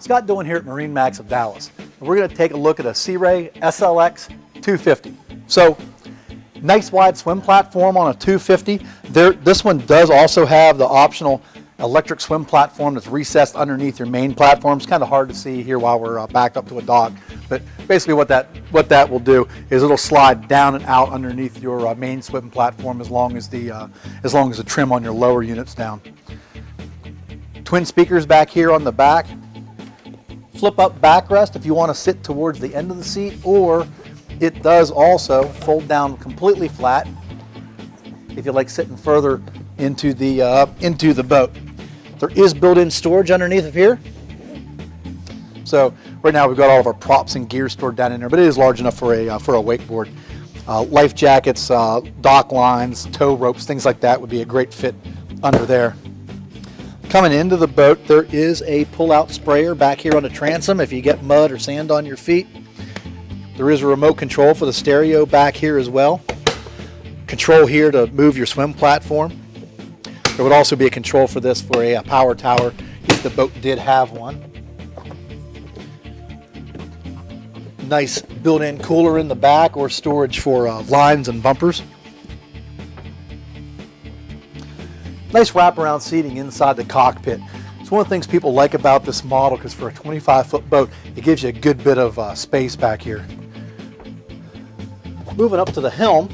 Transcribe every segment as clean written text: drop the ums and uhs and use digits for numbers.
Scott doing here at Marinemax of Dallas. And we're going to take a look at a Sea Ray SLX 250. So, nice wide swim platform on a 250. This one does also have the optional electric swim platform that's recessed underneath your main platform. It's kind of hard to see here while we're backed up to a dock, but basically what that will do is it'll slide down and out underneath your main swim platform as long as the trim on your lower unit's down. Twin speakers back here on the back. Flip up backrest if you want to sit towards the end of the seat, or it does also fold down completely flat if you like sitting further into the boat. There is built-in storage underneath of here. So right now we've got all of our props and gear stored down in there, but it is large enough for a wakeboard. Life jackets, dock lines, tow ropes, things like that would be a great fit under there. Coming into the boat, there is a pull-out sprayer back here on the transom if you get mud or sand on your feet. There is a remote control for the stereo back here as well. Control here to move your swim platform. There would also be a control for this for a power tower if the boat did have one. Nice built-in cooler in the back or storage for lines and bumpers. Nice wraparound seating inside the cockpit. It's one of the things people like about this model because for a 25-foot boat, it gives you a good bit of space back here. Moving up to the helm.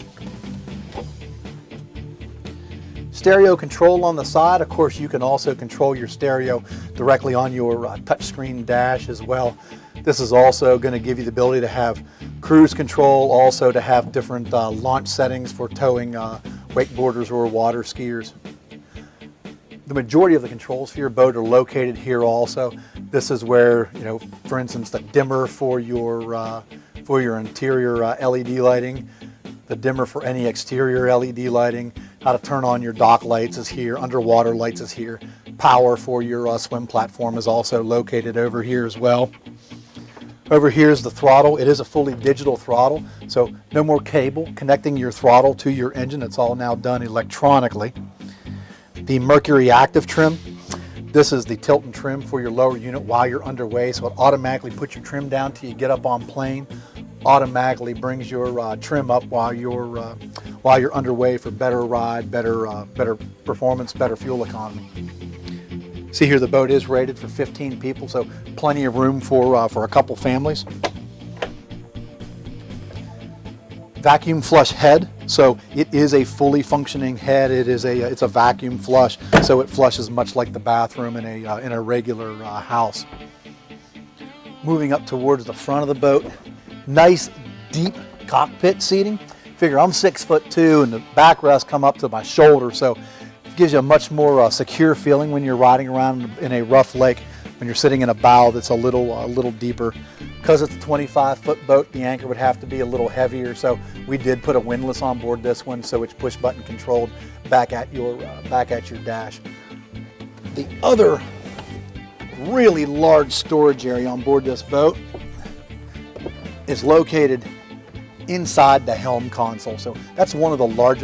Stereo control on the side. Of course, you can also control your stereo directly on your touchscreen dash as well. This is also going to give you the ability to have cruise control, also to have different launch settings for towing wakeboarders or water skiers. The majority of the controls for your boat are located here also. This is where, for instance, the dimmer for your interior LED lighting, the dimmer for any exterior LED lighting, how to turn on your dock lights is here, underwater lights is here, power for your swim platform is also located over here as well. Over here is the throttle. It is a fully digital throttle, so no more cable connecting your throttle to your engine. It's all now done electronically. The Mercury active trim. This is the tilt and trim for your lower unit while you're underway, so it automatically puts your trim down till you get up on plane. Automatically brings your trim up while you're underway for better ride, better performance, better fuel economy. See here, the boat is rated for 15 people, so plenty of room for a couple families. Vacuum flush head, so it is a fully functioning head. It's a vacuum flush, so it flushes much like the bathroom in a regular house. Moving up towards the front of the boat, nice deep cockpit seating. Figure I'm 6'2" and the backrest come up to my shoulder, so it gives you a much more secure feeling when you're riding around in a rough lake. When you're sitting in a bow that's a little deeper. Because it's a 25-foot boat, the anchor would have to be a little heavier, so we did put a windlass on board this one, so it's push button controlled back at your dash. The other really large storage area on board this boat is located inside the helm console. So that's one of the largest